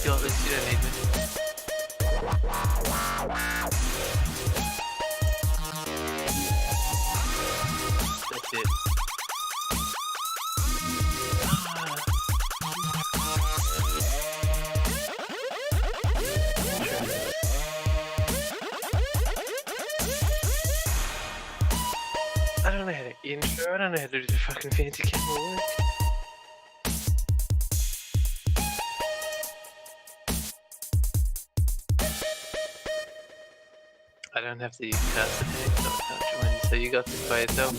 got this, you don't need me. That's it. I don't know how to intro, I don't know how to do the fucking fancy camera work. I don't have the capacity, so I can't join, so you got this by yourself.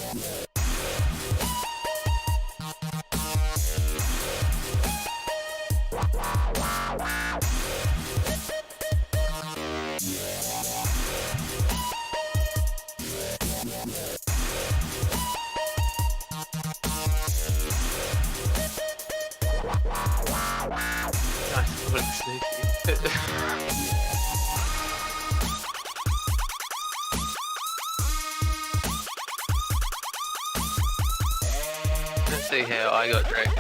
Nice, what a sneaky. Let's see how I got dragged.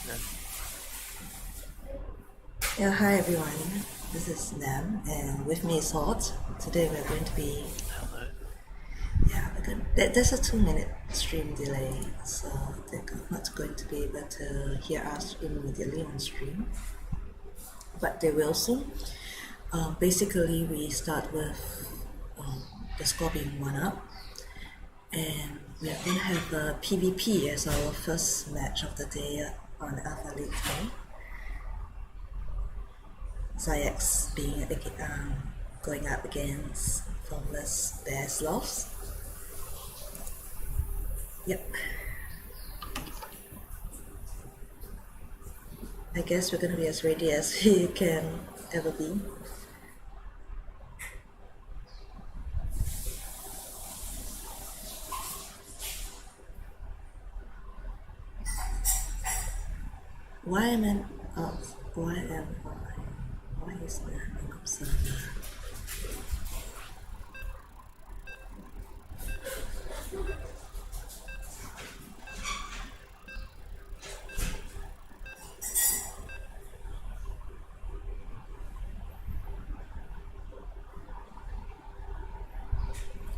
No. Yeah, hi everyone. This is Nam, and with me is Hot. Today we're going to be Hello. There's a 2-minute stream delay, so they're not going to be able to hear us immediately on stream, but they will soon. Basically, we start with the score being 1-up, and we're going to have a PvP as our first match of the day on Alpha League Day. PsiX being going up against Formless Bear Sloths. Yep. I guess we're gonna be as ready as we can ever be. Why is there an observer?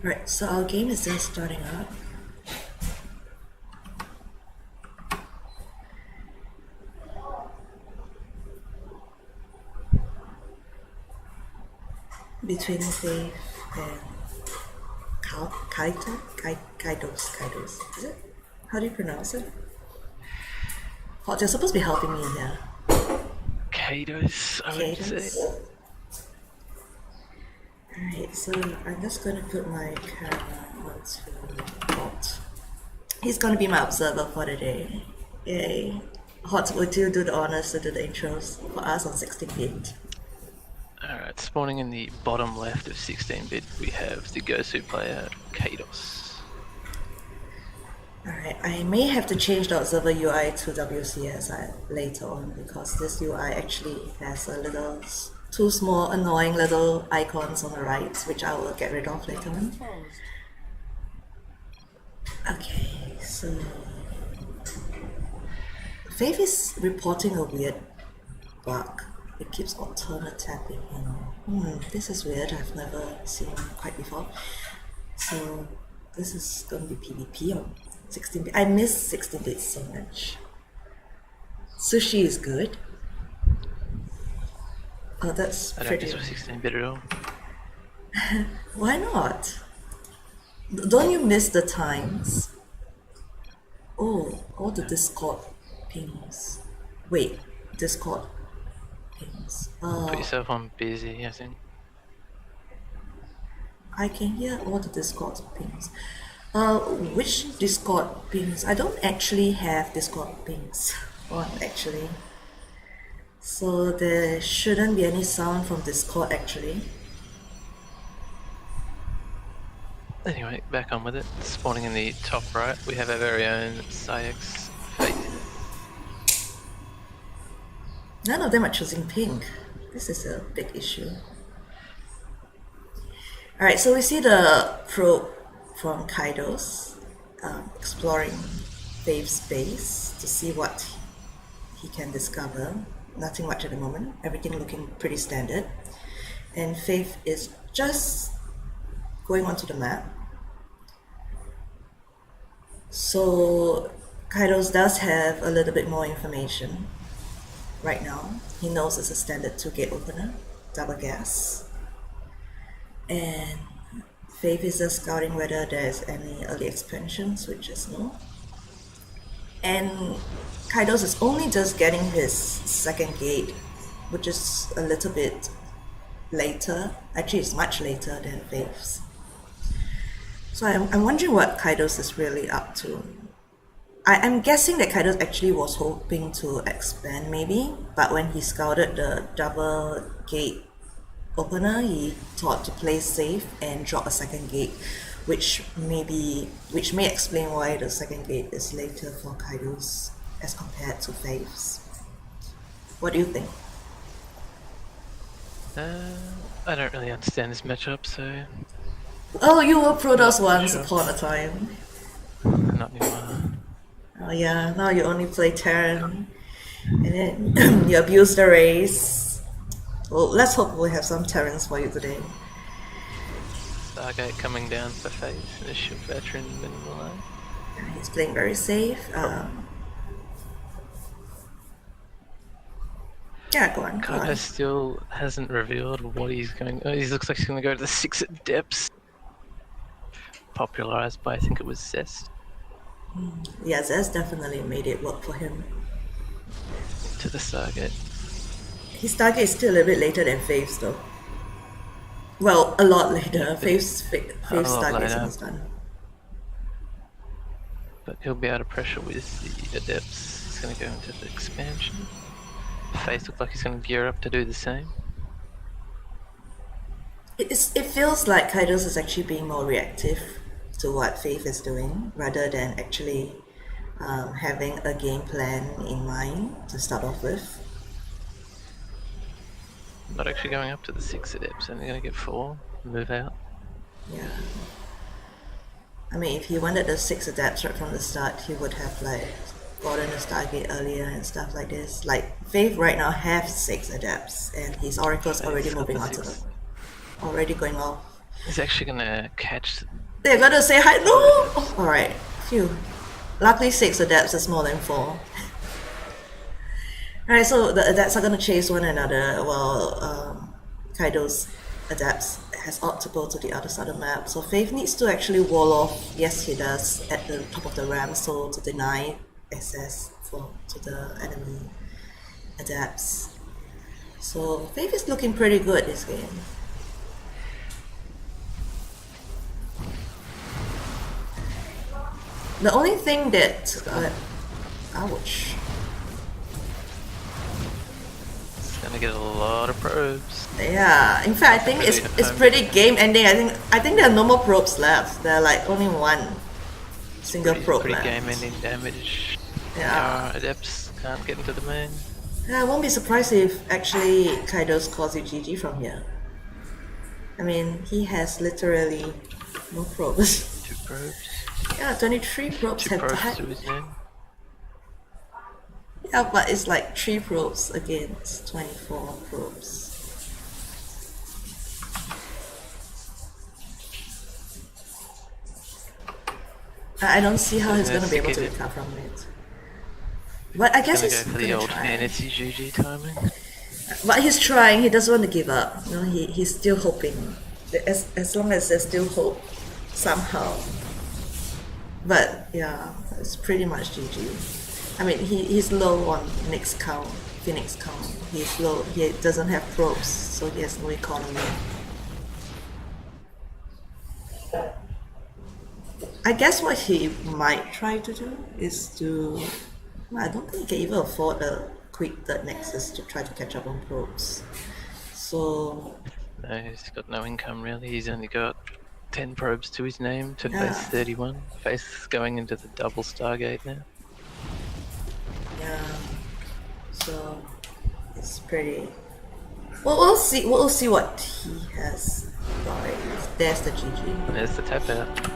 Right, so our game is just starting up. Between Faith and Kaidos, is it? How do you pronounce it? Hot, you're supposed to be helping me in there. Kaidos, I would say. Alright, so I'm just going to put my camera onto Hot. He's going to be my observer for the day. Yay. Hot, would you do the honors to do the intros for us on 16-bit? Alright, spawning in the bottom left of 16-bit, we have the GØSU player, Kaidos. Alright, I may have to change the observer UI to WCS later on, because this UI actually has a little, two small annoying little icons on the right, which I will get rid of later on. Okay, so Faith is reporting a weird bug. It keeps auto-tapping, this is weird, I've never seen quite before. So this is going to be PvP on 16-bit. I miss 16-bit so much. Sushi is good. Oh, that's pretty. I don't miss 16-bit at all. Why not? Don't you miss the times? Oh, all the Discord pings. Wait, Discord pings. Put yourself on busy, I think. I can hear all the Discord pings. Which Discord pings? I don't actually have Discord pings on actually. So there shouldn't be any sound from Discord actually. Anyway, back on with it. Spawning in the top right, we have our very own PsiX Kohai. None of them are choosing pink. This is a big issue. Alright, so we see the probe from Kaidos exploring Faith's base to see what he can discover. Nothing much at the moment, everything looking pretty standard. And Faith is just going onto the map. So Kaidos does have a little bit more information right now. He knows it's a standard 2-gate opener, double gas. And Faith is just scouting whether there's any early expansions, which is no. And Kaidos is only just getting his second gate, which is a little bit later. Actually, it's much later than Faith's. So I'm wondering what Kaidos is really up to. I'm guessing that Kaidos actually was hoping to expand maybe, but when he scouted the double gate opener, he thought to play safe and drop a second gate, which may explain why the second gate is later for Kaidos as compared to Faith's. What do you think? I don't really understand this matchup, so... Oh, you were Protoss once upon a time. Not anymore. Oh yeah, now you only play Terran. And then you abuse the race. Well, let's hope we have some Terrans for you today. Stargate coming down for Faith, initial veteran minimal. He's playing very safe. Yeah, go on. Kohai still hasn't revealed what he's going. Oh, he looks like he's going to go to the 6 at depths. Popularized by, I think it was Zest. Yeah, Zest definitely made it work for him. To the Stargate. His Stargate is still a little bit later than Faith's though. Well, a lot later. Faith's Stargate is almost done. But he'll be out of pressure with the Adepts. He's going to go into the expansion. Faith looks like he's going to gear up to do the same. It feels like Kaidos is actually being more reactive to what Faith is doing rather than actually having a game plan in mind to start off with. Not actually going up to the 6 Adepts, only going to get 4, move out. Yeah. I mean, if he wanted the 6 Adepts right from the start, he would have like gotten the Stargate earlier and stuff like this. Like, Faith right now has 6 Adepts and his Oracle's already moving on to them. Already going off. He's actually going to catch... They're going to say hi. No! Oh, alright. Phew. Luckily 6 Adepts is more than 4. Alright, so the Adepts are going to chase one another while Kaido's Adepts has ought to go to the other side of the map. So Faith needs to actually wall off, yes he does, at the top of the ramp, so to deny access to the enemy Adepts. So Faith is looking pretty good this game. The only thing that... ouch. Gonna get a lot of probes. Yeah, in fact, I think it's pretty game ending. I think there are no more probes left. There are like only one single probe pretty left. Game ending damage. Yeah. Adepts can't get into the main. Yeah, I won't be surprised if actually Kaido's calls it GG from here. I mean, he has literally no probes. 2 probes. Yeah, 23 probes 2 have probes died. to his name. Yeah, but it's like 3 probes against 24 probes. I don't see how he's gonna be able to recover from it. But I guess he's go for gonna the old try. fantasy GG timing. But he's trying. He doesn't want to give up. You know, he's still hoping. As long as there's still hope, somehow. But yeah, it's pretty much GG. I mean, he's low on Phoenix count. He's low. He doesn't have probes, so he has no economy. I guess what he might try to do is to... Well, I don't think he can even afford a quick third nexus to try to catch up on probes. So... No, he's got no income really. He's only got 10 probes to his name to Yeah. face 31. Face going into the double Stargate now. Yeah, so it's pretty. Well, we'll see. We'll see what he has. Alright, there's the GG. And there's the tap out.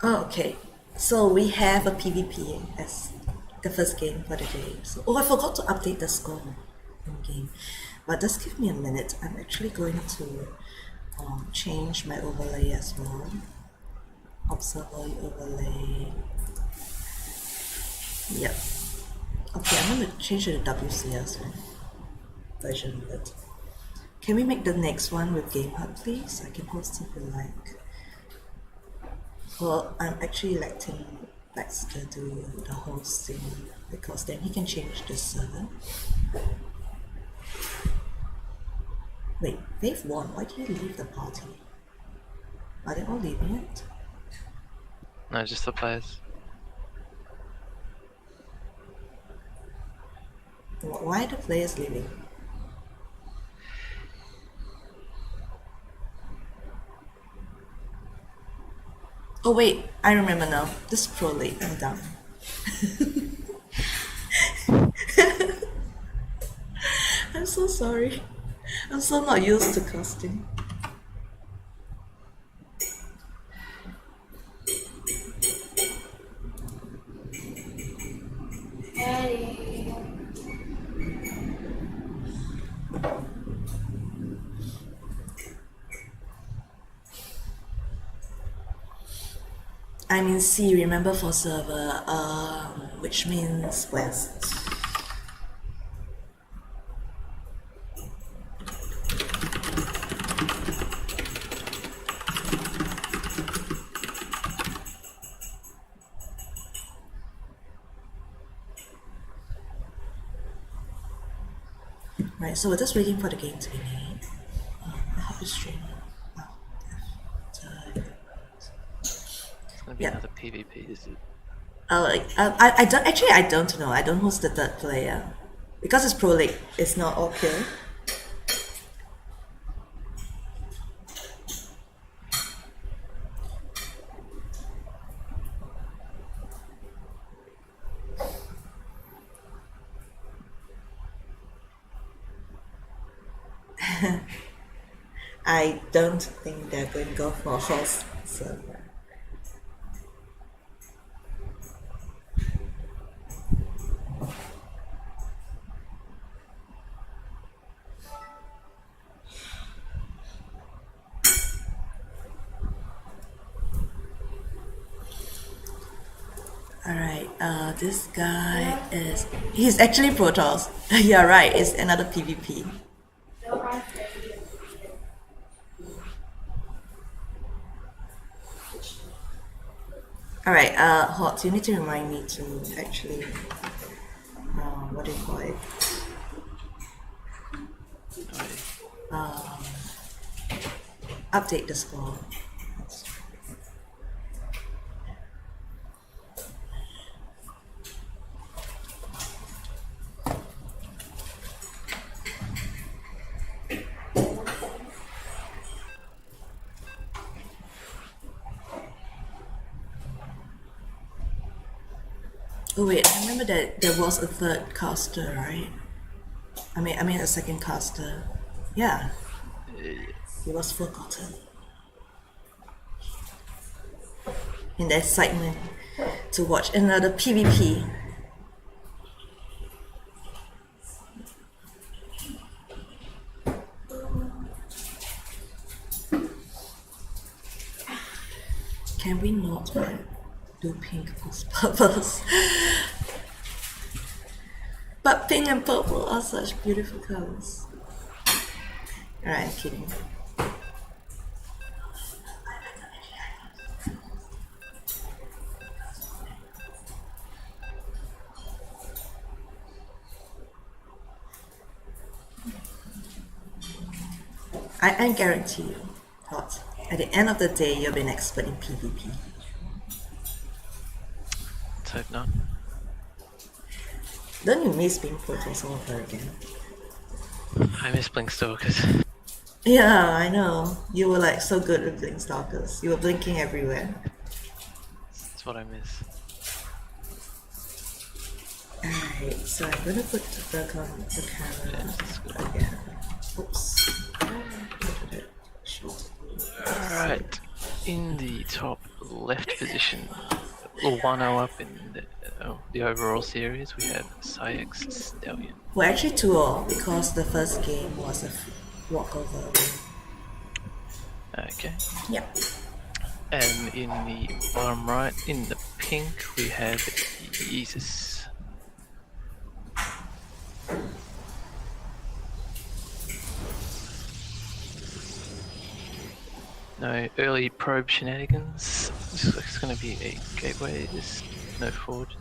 Okay, so we have a PvP as the first game for the day. So, oh, I forgot to update the score in game, but just give me a minute. I'm actually going to change my overlay as well. Observer overlay. Yep. Okay, I'm going to change it to WCS version of it. Can we make the next one with Game Hub, please? I can host if you like. Well, I'm actually letting Baxter do the hosting because then he can change the server. Wait, they've won. Why did he leave the party? Are they all leaving it? No, just the players. Why are the players leaving? Oh wait, I remember now. This is pro late. I'm done. I'm so sorry. I'm so not used to casting. I'm in C, remember, for server, which means west. Right, so we're just waiting for the game to be made. I hope it's streaming. Oh, It's gonna be another PvP, is it? I don't actually. I don't know. I don't know who's the third player because it's pro league. It's not all kill. I don't think they're going to go for horse server. Alright, this guy he's actually Protoss. You're right, it's another PvP. Alright, Hot, you need to remind me to actually, what do you call it? Update the score. Oh wait, I remember that there was a third caster, right? I mean a second caster. Yeah, he was forgotten. In the excitement to watch another PvP. Can we not do pink plus purples? But pink and purple are such beautiful colors. Alright, I'm kidding. I guarantee you, Hot, at the end of the day, you'll be an expert in PvP. Let's hope not. Don't you miss being Protoss all over again? I miss Blinkstalkers. Yeah, I know. You were like so good with Blinkstalkers. You were blinking everywhere. That's what I miss. Alright, so I'm gonna put the camera again. Oops. Alright, in the top left position, 1-0 up in the overall series, we have PsiX Stallion. Well, actually 2-0 because the first game was a walkover. Okay. Yeah. And in the bottom right, in the pink, we have Jesus. No early probe shenanigans. It's going to be a gateway. There's no forges.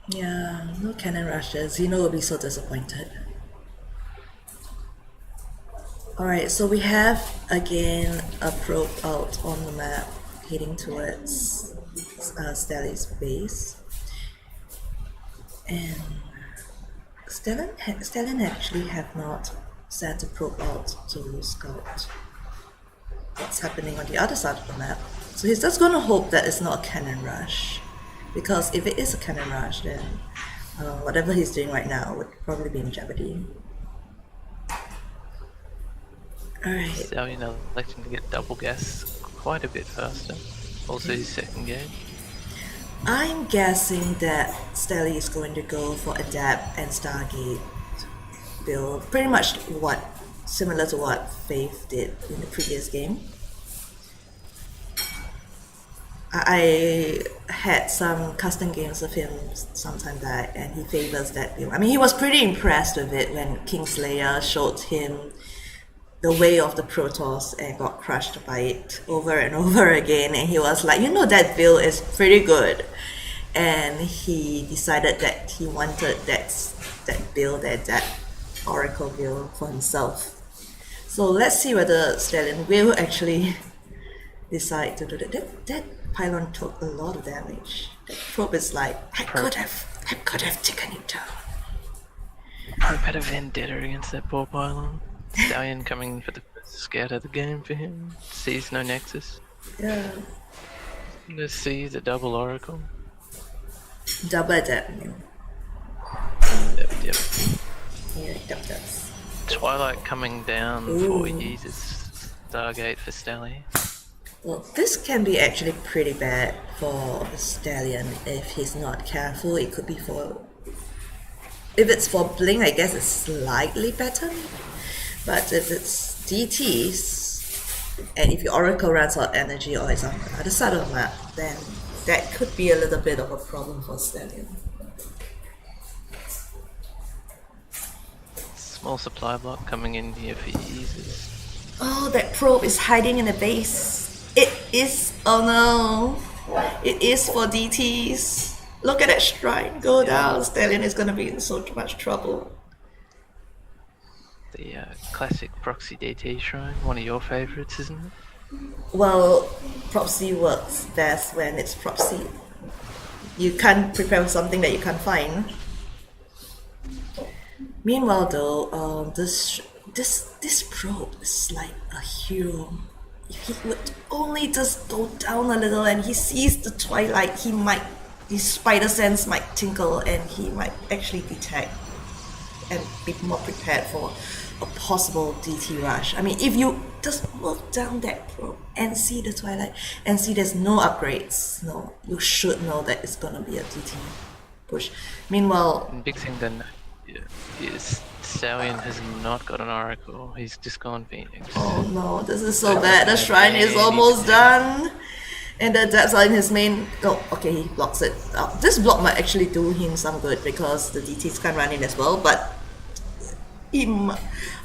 Yeah, no cannon rushes. You know we'll be so disappointed. Alright, so we have again a probe out on the map heading towards Stelly's base. And Stallion actually have not sent a probe out to scout what's happening on the other side of the map. So he's just going to hope that it's not a cannon rush. Because if it is a cannon rush, then whatever he's doing right now would probably be in jeopardy. Alright. Stallion electing to get double gas quite a bit faster. Also his second game. I'm guessing that Stelly is going to go for Adapt and Stargate build. Pretty much similar to what Faith did in the previous game. I had some custom games of him sometime back, and he favors that build. I mean, he was pretty impressed with it when Kingslayer showed him the way of the Protoss and got crushed by it over and over again, and he was like, that build is pretty good. And he decided that he wanted that build, that Oracle build for himself. So let's see whether Stallion will actually decide to do that. That pylon took a lot of damage. That probe is like, I could have taken it down. Probe had a vendetta against that poor pylon. Stallion coming for the first scout of the game for him. Sees no nexus. Yeah. Let's see the double oracle. Double adapt. Yep. Yeah, that's. Twilight coming down for Jesus. Stargate for Stallion. Well, this can be actually pretty bad for Stallion if he's not careful. It could be for... If it's for Blink, I guess it's slightly better. But if it's DTs, and if your Oracle runs out of energy or is on the other side of the map, then that could be a little bit of a problem for Stallion. Small supply block coming in here for Jesus. Oh, that probe is hiding in the base. It is, oh no, it is for DTs. Look at that shrine go down. Stallion is gonna be in so much trouble. The classic proxy DT shrine, one of your favorites, isn't it? Well, proxy works best when it's proxy. You can't prepare something that you can't find. Meanwhile, though, this probe is like a hero. If he would only just go down a little and he sees the twilight, his spider sense might tinkle and he might actually detect and be more prepared for a possible DT rush. I mean, if you just look down that probe and see the twilight and see there's no upgrades, no, you should know that it's gonna be a DT push. Meanwhile, big thing then is Stallion has not got an oracle. He's just gone Phoenix. Oh no, this is so bad. The shrine is almost done. And the depths are in his main... Oh, okay, he blocks it. This block might actually do him some good because the DTs can run in as well, but...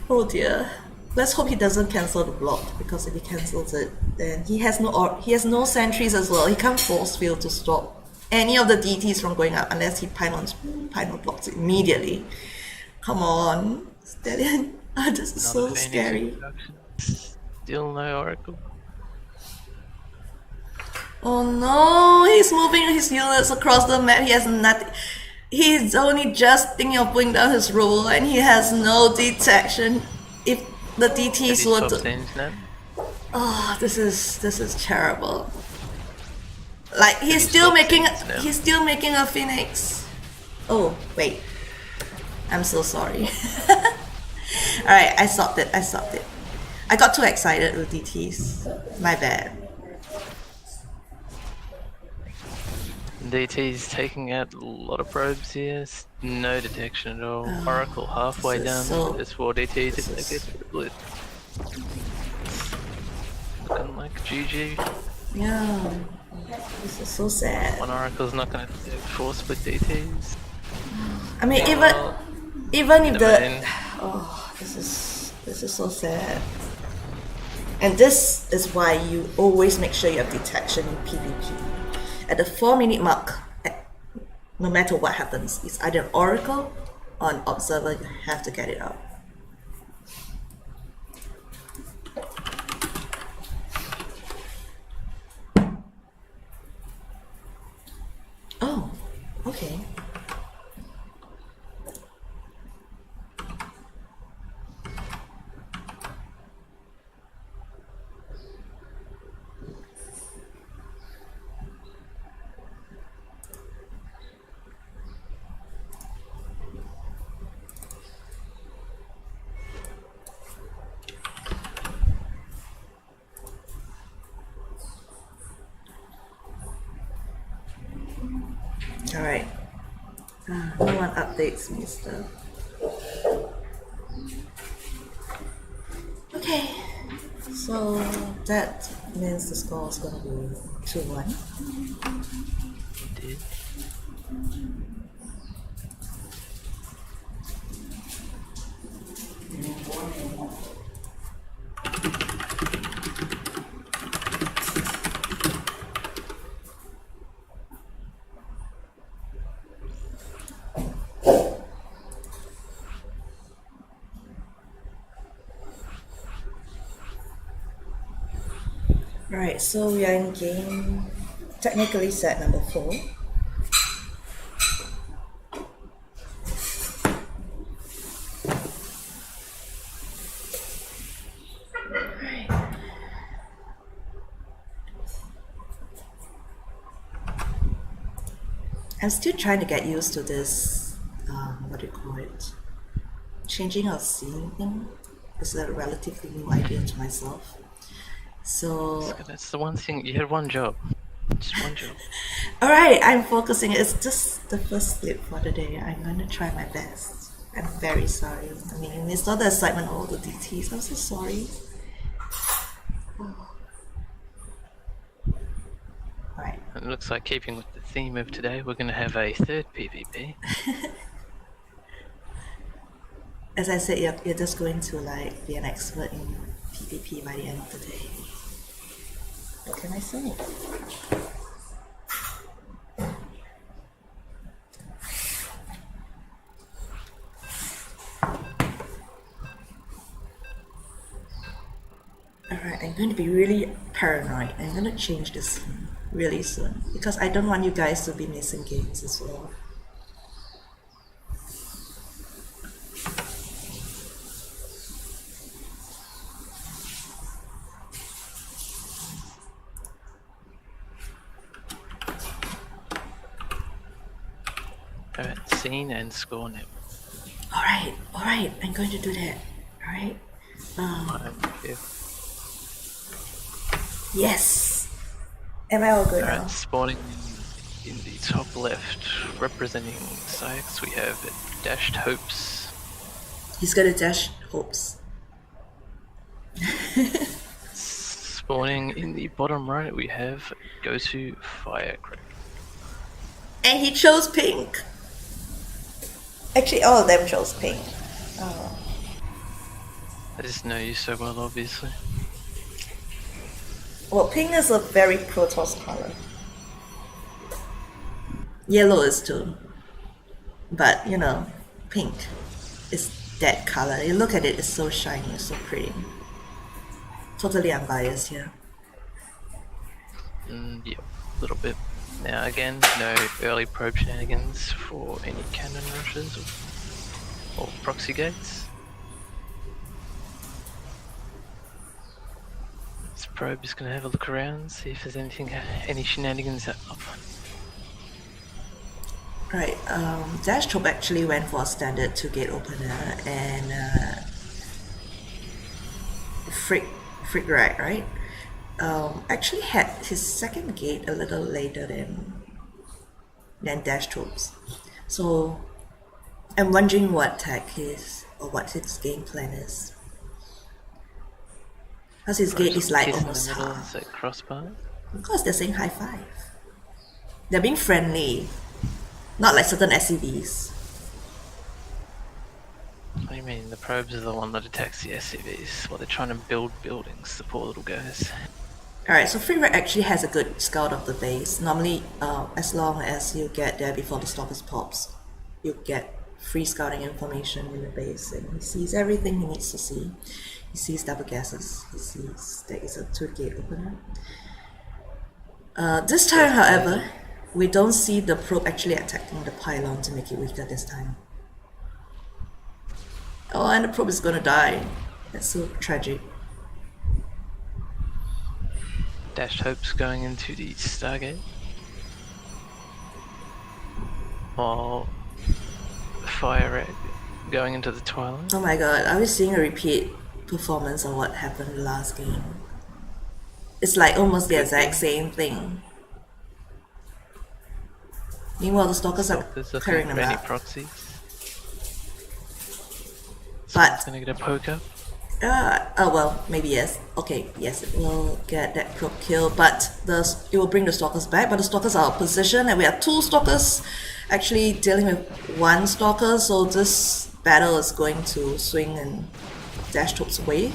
Oh dear. Let's hope he doesn't cancel the block, because if he cancels it, then he has no sentries as well. He can't force field to stop any of the DTs from going up unless he pylon blocks it immediately. Come on, Stallion. This is so scary. Still no oracle. Oh no, he's moving his units across the map. He has nothing. He's only just thinking of putting down his rule, and he has no detection. If the DTs were to... Oh, this is terrible. Like he's still making a Phoenix. Oh wait, I'm so sorry. All right, I stopped it. I got too excited with DTs. My bad. DT's taking out a lot of probes here. No detection at all. Oracle halfway down. There's 4 DTs if they get split. Looking like GG. Yeah. This is so sad. One Oracle's not going to take 4 split DTs. I mean, even if the... Oh, this is so sad. And this is why you always make sure you have detection in PvP. At the 4-minute mark, no matter what happens, it's either an Oracle or an Observer, you have to get it out. Oh, okay. Alright. No one updates me stuff. Okay. So that means the score is gonna be 2-1. Indeed. Right, so we are in game, technically set number 4. I'm still trying to get used to this, what do you call it? Changing our scene thing is a relatively new idea to myself. So, That's the one thing. You had one job. Just one job. alright, I'm focusing. It's just the first split for the day. I'm gonna try my best. I'm very sorry. I mean, it's not the excitement of all the DTs. I'm so sorry. Alright. It looks like, keeping with the theme of today, we're going to have a third PvP. As I said, you're just going to like be an expert in PvP by the end of the day. What can I say? Alright, I'm going to be really paranoid. I'm going to change this scene really soon because I don't want you guys to be missing games as well. Alright, scene and score now. Alright, I'm going to do that. Alright. Yeah. Yes! Am I all good now? Alright, spawning in the top left, representing PsiX, we have Dashed Hopes. He's gonna dash hopes. Spawning in the bottom right, we have GØSU Firecracker. And he chose pink! Actually, all of them chose pink. Oh. I just know you so well, obviously. Well, pink is a very Protoss color. Yellow is too. But, you know, pink is that color. You look at it, it's so shiny, it's so pretty. Totally unbiased here. Yep, a little bit. Now again, no early probe shenanigans for any cannon rushes or proxy gates. This probe is going to have a look around, see if there's any shenanigans up. Right, Dash Troop actually went for a standard 2-gate opener and Frick Rag, right? Actually had his second gate a little later than Dash Troops. So I'm wondering what tech his or what his game plan is. Because his gate is like almost half. Is that crossbar? Of course, they're saying high five. They're being friendly, not like certain SCVs. What do you mean? The probes are the one that attacks the SCVs. Well, they're trying to build buildings, the poor little guys. Alright, so Free Red actually has a good scout of the base. Normally, as long as you get there before the stoppers pops, you get free scouting information in the base, and he sees everything he needs to see. He sees double gases, he sees there is a 2-gate opener. This time, however, we don't see the probe actually attacking the pylon to make it weaker this time. Oh, and the probe is gonna die. That's so tragic. Dashed Hopes going into the Stargate. While Fire Egg going into the Twilight. Oh my god, are we seeing a repeat performance of what happened last game? It's like almost the exact same thing. Meanwhile, the stalkers are clearing them Ready out. proxies. But gonna get a poke up. Oh well, maybe yes. Okay, yes, it will get that probe kill, but it will bring the stalkers back. But the stalkers are out of position, and we have two stalkers actually dealing with one stalker. So this battle is going to swing and dash towards way,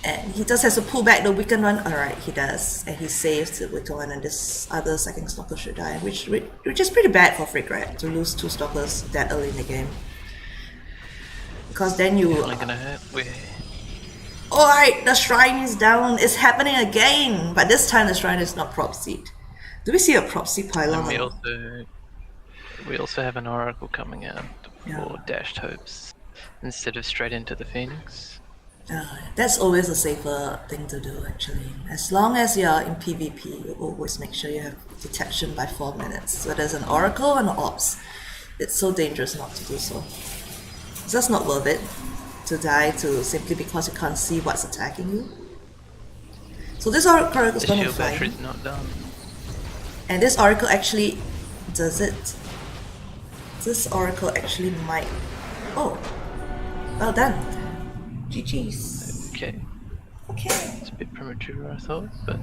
and he just has to pull back the weakened one. All right, he does, and he saves the weakened one, and this other second stalker should die, which is pretty bad for Frick, right? To lose two stalkers that early in the game, because then you. Definitely gonna hurt. Alright, the shrine is down. It's happening again. But this time the shrine is not propsied. Do we see a propsy pylon? And we also have an oracle coming out for Yeah. dashed hopes instead of straight into the Phoenix. That's always a safer thing to do, actually. As long as you're in PvP, you always make sure you have detection by 4 minutes. So there's an oracle and an ops. It's so dangerous not to do so. It's just not worth it to die to simply because you can't see what's attacking you. So this oracle is The going to shield fly. battery's not done. And this oracle actually does it. This oracle actually might. Oh, well done. GG's. Okay, Okay. it's a bit premature, I thought, but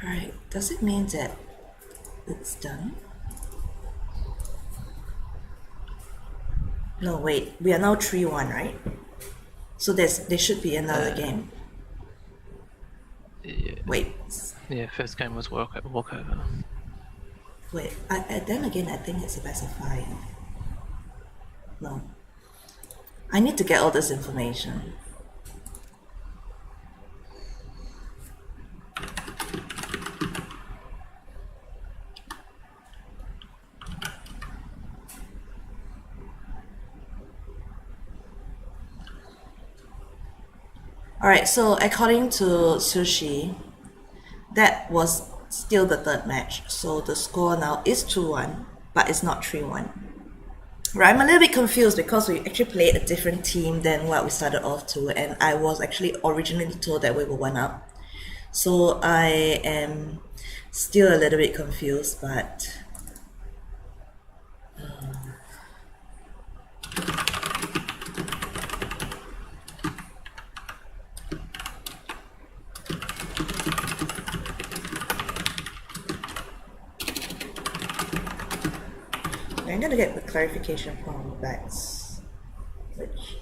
Alright, does it mean that it's done? No, wait. We are now 3-1, right? So there should be another game. yeah. Wait. First game was walkover. Wait. Then again, I think it's a best of 5. No. I need to get all this information. Alright, so according to Sushi, that was still the third match. So the score now is 2-1, but it's not 3-1. Right, I'm a little bit confused because we actually played a different team than what we started off to, and I was actually originally told that we were 1-up. So I am still a little bit confused, but I'm gonna get the clarification from Bex, which.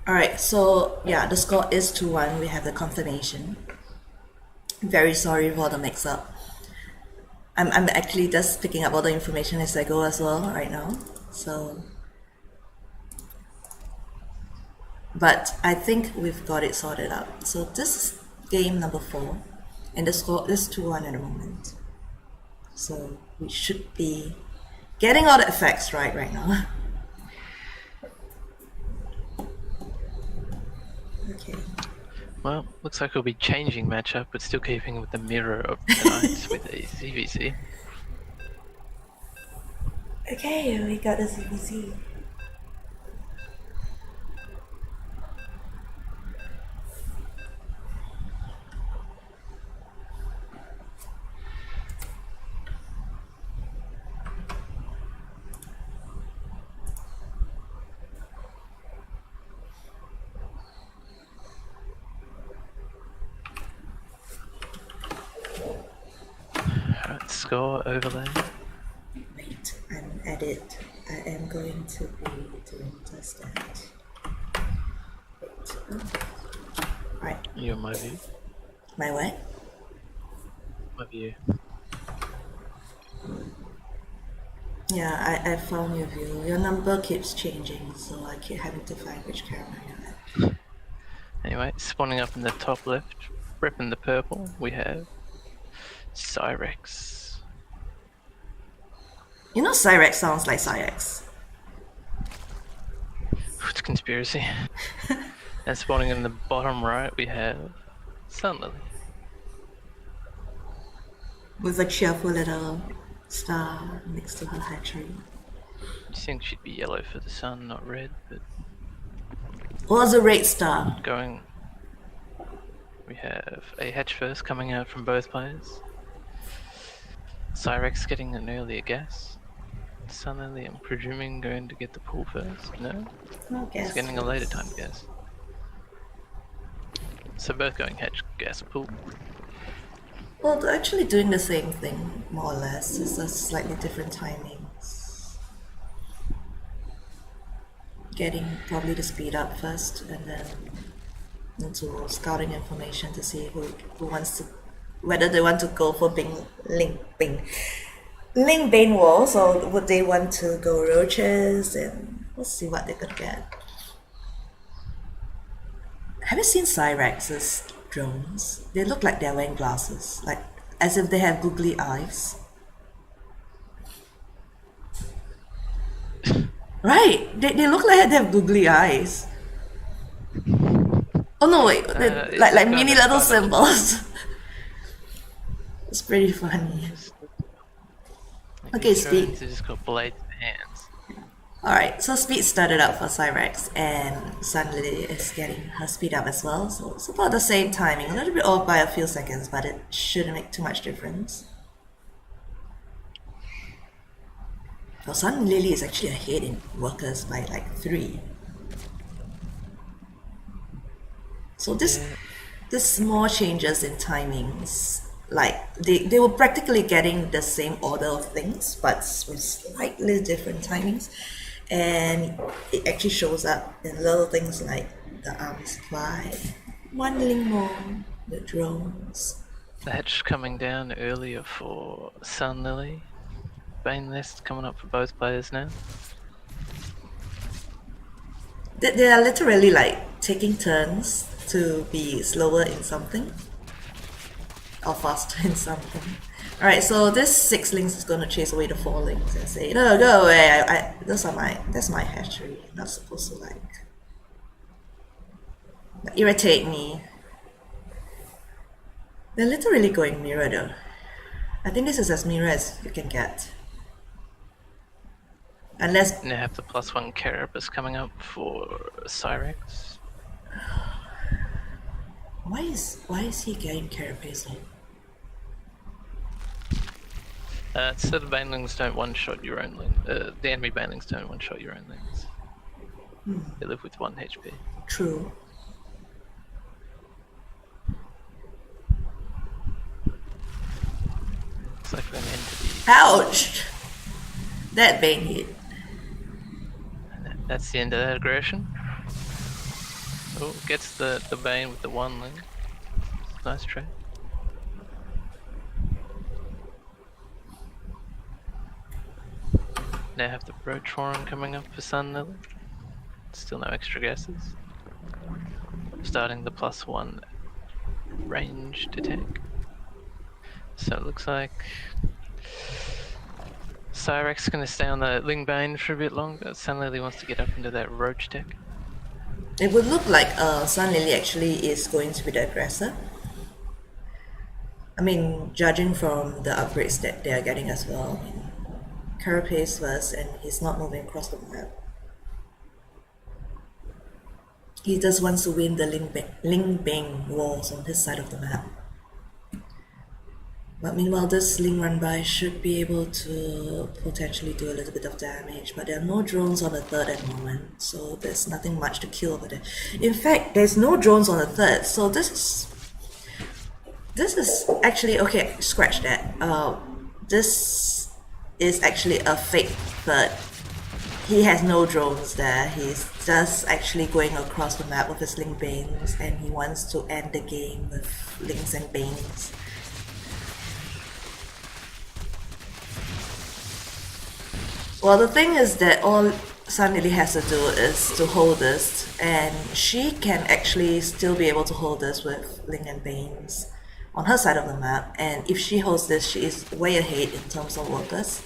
Alright, so yeah, the score is 2-1. We have the confirmation. Very sorry for the mix-up. I'm actually just picking up all the information as I go as well right now. So, but I think we've got it sorted out. So this is game number 4, and the score is 2-1 at the moment. So we should be getting all the effects right now. Okay. Well, looks like we'll be changing matchup, but still keeping with the mirror of tonight with the CVC. Okay, we got the CBC. underscore overlay. Wait, and edit. I am going to be doing just that. Wait. Right. You're my view. My what? My view. Yeah, I found your view. Your number keeps changing, so I keep having to find which camera you're at. Anyway, spawning up in the top left, repping the purple, we have PsiX. You know PsiX sounds like PsiX. It's conspiracy. And spawning in the bottom right, we have Sunlily. With a cheerful little star next to her hatchery. You think she'd be yellow for the sun, not red, but Or was a red star? going. We have a hatch first coming out from both players. PsiX getting an earlier gas. Sunlily, I'm presuming, going to get the pull first. No? No He's guess. getting a later time gas. So both going hatch, gas, pull. Well, they're actually doing the same thing, more or less. It's just slightly different timings. Getting probably the speed up first, and then into scouting information to see who wants to, whether they want to go for Ling Bane walls, or would they want to go roaches, and we'll see what they're gonna get. Have you seen PsiX's drones? They look like they're wearing glasses, like as if they have googly eyes. Right, they look like they have googly eyes. Oh no, wait, like mini little symbols. It's pretty funny. Okay, speed. They just got blades in hands. Alright, so speed started out for PsiX, and Sunlily is getting her speed up as well, so it's about the same timing, a little bit off by a few seconds, but it shouldn't make too much difference. Well, Sunlily is actually ahead in workers by like 3. So this small changes in timings, like they were practically getting the same order of things, but with slightly different timings. And it actually shows up in little things like the army supply, one link more, the drones. The hatch coming down earlier for Sunlily. Bane list coming up for both players now. They are literally like taking turns to be slower in something or faster in something. Alright, so this 6 links is gonna chase away the 4 links and say, no, go away, that's my hatchery. I'm not supposed to like irritate me. They're literally going mirror though. I think this is as mirror as you can get. Unless Now have the +1 Carapace coming up for PsiX. why is he getting Carapace though? So the banelings don't one-shot your own link. The enemy banelings don't one-shot your own links. They live with 1 HP. True. It's like an entity. Ouch! That Bane hit. And that's the end of that aggression. Oh, gets the Bane with the 1 link. Nice trade. Now have the Brochoran coming up for Sunlily. Still no extra gases. Starting the +1 ranged attack. So it looks like PsiX is going to stay on the Lingbane for a bit longer. Sunlily wants to get up into that Roach deck. It would look like Sunlily actually is going to be the aggressor. I mean, judging from the upgrades that they are getting as well. I mean, Carapace first, and he's not moving across the map. He just wants to win the Ling Bang walls on his side of the map. But meanwhile, this Ling run by should be able to potentially do a little bit of damage, but there are no drones on the 3rd at the moment, so there's nothing much to kill over there. In fact, there's no drones on the 3rd, so this is actually, okay, scratch that. this is actually a fake bird. He has no drones there. He's just actually going across the map with his link banes, and he wants to end the game with links and banes. Well, the thing is that all Sun Lily has to do is to hold this, and she can actually still be able to hold this with Link and Banes on her side of the map, and if she holds this, she is way ahead in terms of workers.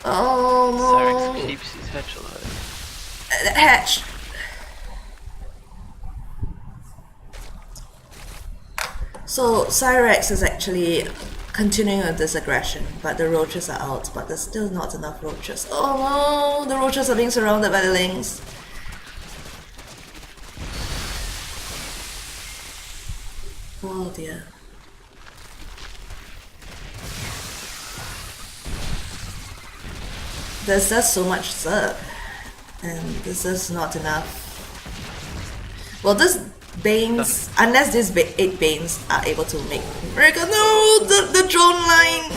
Oh no! PsiX keeps his hatch alive. Hatch! So PsiX is actually continuing with this aggression, but the roaches are out, but there's still not enough roaches. Oh no! The roaches are being surrounded by the links. Oh dear. There's just so much Zerg, and this is not enough. Well, this Banes, unless these 8 Banes are able to make miracle. No, the drone line.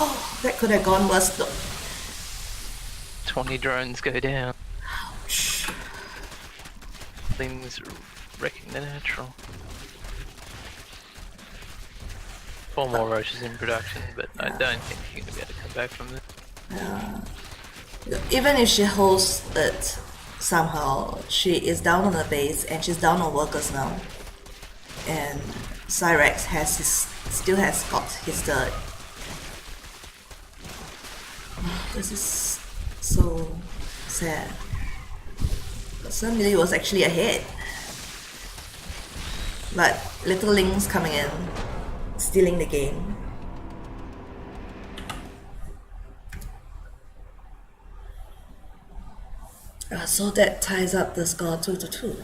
Oh, that could have gone worse though. 20 drones go down. Ouch. Things wrecking the natural. 4 more roaches in production, but I don't think you're gonna be able to come back from this. Yeah. Even if she holds it somehow, she is down on the base and she's down on workers now. And PsiX still has got his third. This is so sad. Sun Lily was actually ahead. But little Links coming in, stealing the game. So that ties up the score 2-2.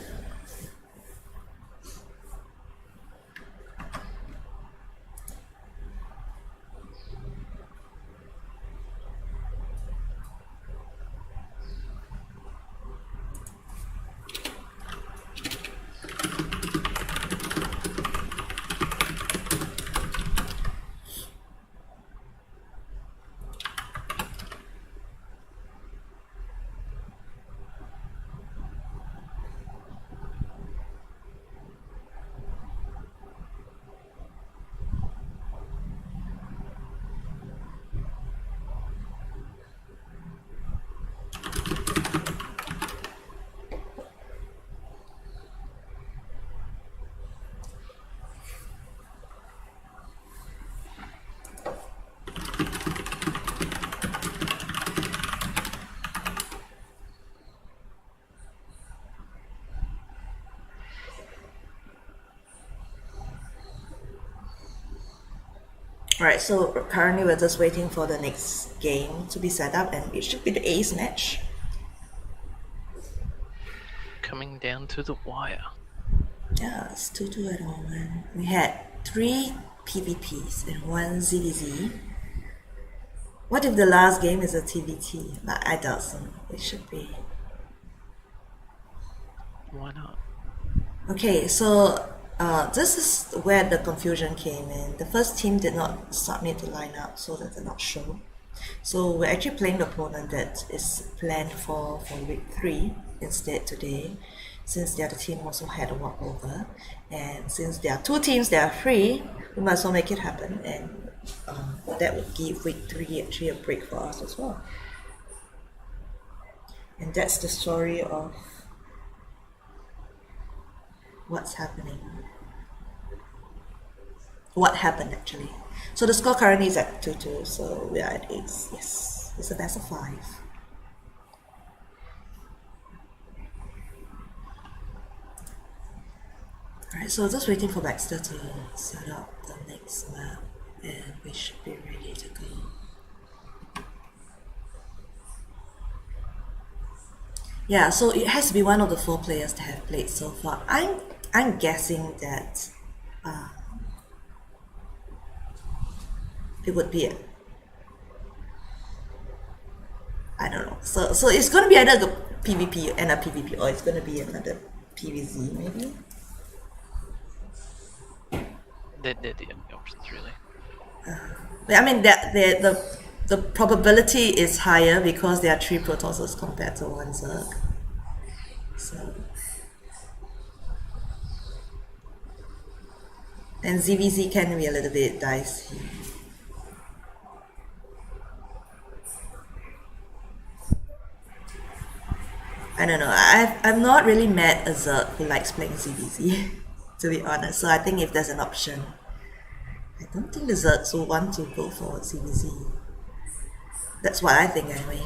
Alright, so currently we're just waiting for the next game to be set up, and it should be the ace match. Coming down to the wire. Yeah, it's 2-2 at the moment. We had 3 PvPs and 1 ZDZ. What if the last game is a TVT? I doubt so. It should be. Why not? Okay, so this is where the confusion came in. The first team did not submit the lineup, so that did not show. So we're actually playing the opponent that is planned for week 3 instead today, since the other team also had a walkover. And since there are 2 teams that are free, we might as well make it happen, and that would give week 3 actually a break for us as well. And that's the story of what's happening. What happened actually. So the score currently is at 2-2, so we are at 8. Yes, it's a best of 5. Alright, so just waiting for Baxter to set up the next map, and we should be ready to go. Yeah, so it has to be one of the 4 players that have played so far. I'm guessing that it would be I don't know. So it's gonna be either a PvP and a PvP, or it's gonna be another PvZ maybe. They're the only options really. I mean, the probability is higher because there are 3 Protosses compared to 1 Zerg. So, and ZVZ can be a little bit dicey. I don't know. I've not really met a Zerg who likes playing ZVZ, to be honest. So I think if there's an option, I don't think the Zergs will want to go for ZVZ. That's what I think anyway.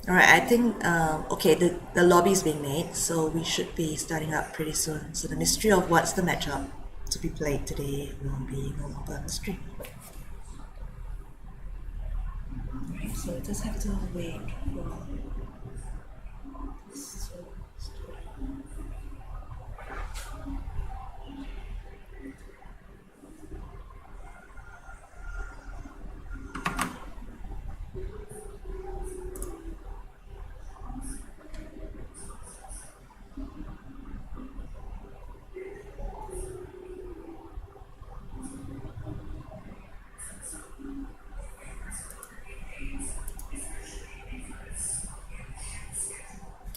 Alright, I think, okay, the lobby is being made, so we should be starting up pretty soon. So the mystery of what's the matchup to be played today will be no longer a mystery. Alright, so we just have to wait for this to start.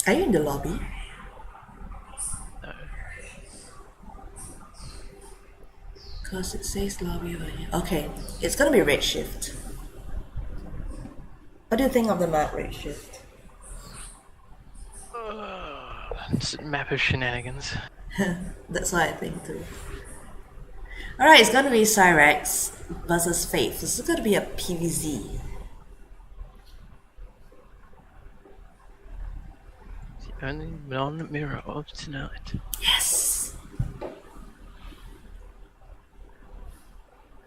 Are you in the lobby? No. Because it says lobby over here. Okay, it's gonna be Redshift. What do you think of the map Redshift? It's a map of shenanigans. That's what I think too. Alright, it's gonna be PsiX versus Faith. This is gonna be a PVZ. The only non-mirror of tonight. Yes!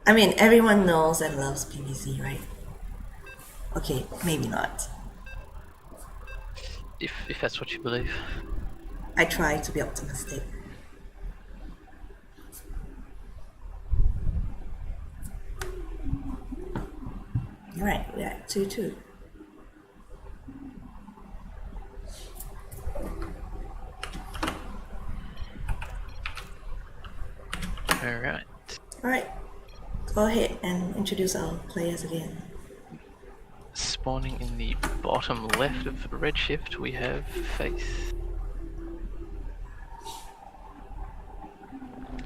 I mean, everyone knows and loves PVZ, right? Okay, maybe not. If that's what you believe. I try to be optimistic. Alright, we're at 2-2. Alright. Alright, go ahead and introduce our players again. Spawning in the bottom left of Redshift, we have Faith.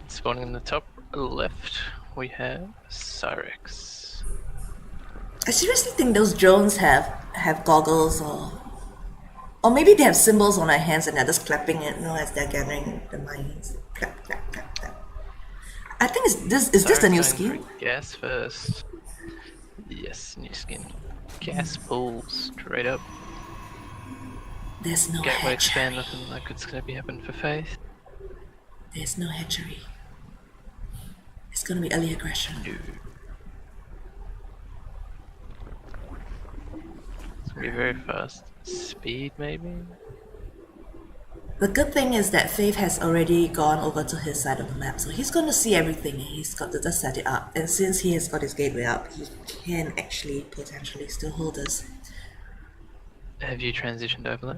Spawning in the top left, we have PsiX. I seriously think those drones have goggles or maybe they have symbols on their hands and they're just clapping it, you know, as they're gathering the mines. Clap, clap, clap, clap. I think is this the new skin? Gas first. Yes, new skin. Gas pulls straight up. There's no Gateway expand, hatchery. nothing like it's gonna be happening for Faith. There's no hatchery. It's gonna be early aggression. No. It's gonna be very fast. Speed, maybe? The good thing is that Faith has already gone over to his side of the map, so he's going to see everything and he's got to just set it up. And since he has got his gateway up, he can actually potentially still hold us. Have you transitioned overlay?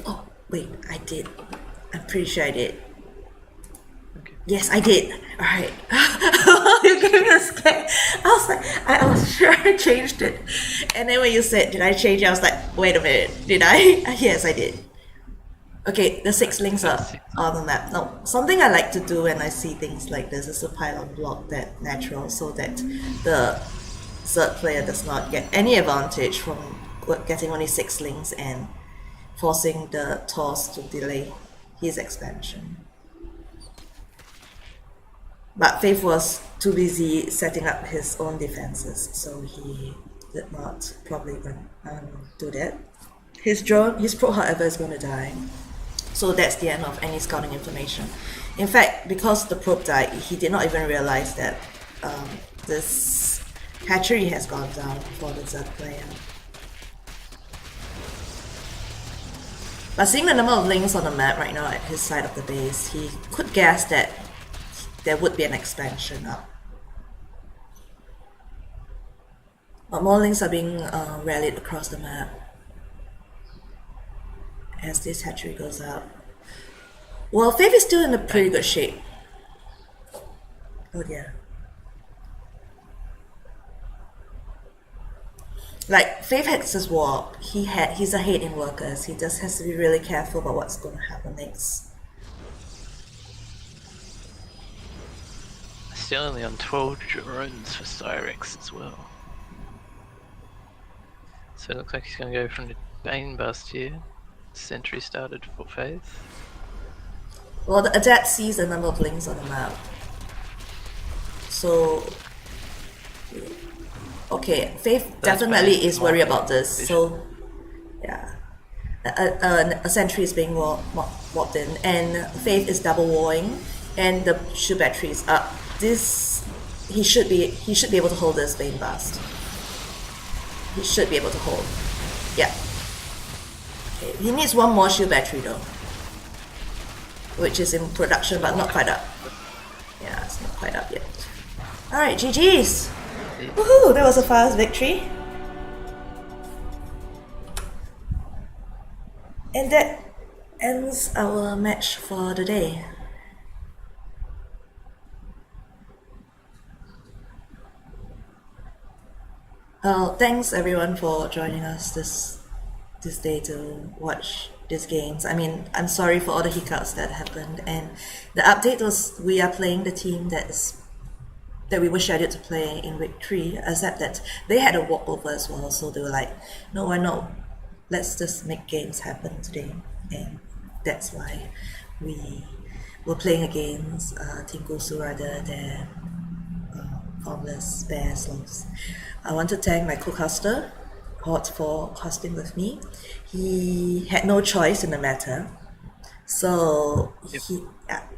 Oh, wait, I did. I'm pretty sure I did. Okay. Yes, I did. Alright. You're giving me a scare. I was sure I changed it. And then when you said, did I change it? I was like, wait a minute, did I? Yes, I did. Okay, the 6 links are on the map. Now, something I like to do when I see things like this is a pylon block that natural so that the third player does not get any advantage from getting only 6 links and forcing the toss to delay his expansion. But Faith was too busy setting up his own defenses, so he did not probably do that. His probe, however, is going to die. So that's the end of any scouting information. In fact, because the probe died, he did not even realize that this Hatchery has gone down for the Zerg player. But seeing the number of links on the map right now at his side of the base, he could guess that there would be an expansion up. But more links are being rallied across the map as this hatchery goes up. Well, Faith is still in a pretty good shape. Oh yeah. Like, Faith has his warp. He's ahead in workers. He just has to be really careful about what's going to happen next. Still only on 12 drones for PsiX as well. So it looks like he's going to go from the Bane bust here. Sentry started for Faith. Well, the Adept sees the number of links on the map. So, okay, Faith definitely is worried about this. So, yeah. A sentry is being walked in, and Faith is double warring, and the shield battery is up. This he should be able to hold this Bane bust. He should be able to hold. Yeah. Okay, he needs one more shield battery though, which is in production but not quite up. Yeah, it's not quite up yet. Alright, GG's! Woohoo! That was a fast victory. And that ends our match for the day. Thanks everyone for joining us this day to watch these games. I mean, I'm sorry for all the hiccups that happened, and the update was we are playing the team that we were scheduled to play in week 3, except that they had a walkover as well, so they were like, no, why not? Let's just make games happen today, and that's why we were playing against Team GØSU rather than Formless Bear Slows. I want to thank my co-caster, Hot, for casting with me. He had no choice in the matter, so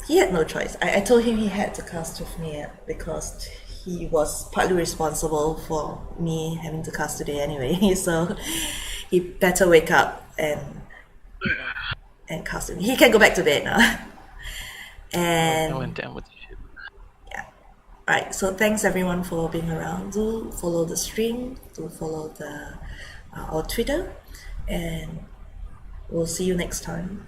he had no choice. I told him he had to cast with me because he was partly responsible for me having to cast today anyway, so he better wake up and cast with me. He can go back to bed now. And I went down with the ship. Yeah. Alright, so thanks everyone for being around. Do follow the stream, do follow our Twitter, and we'll see you next time.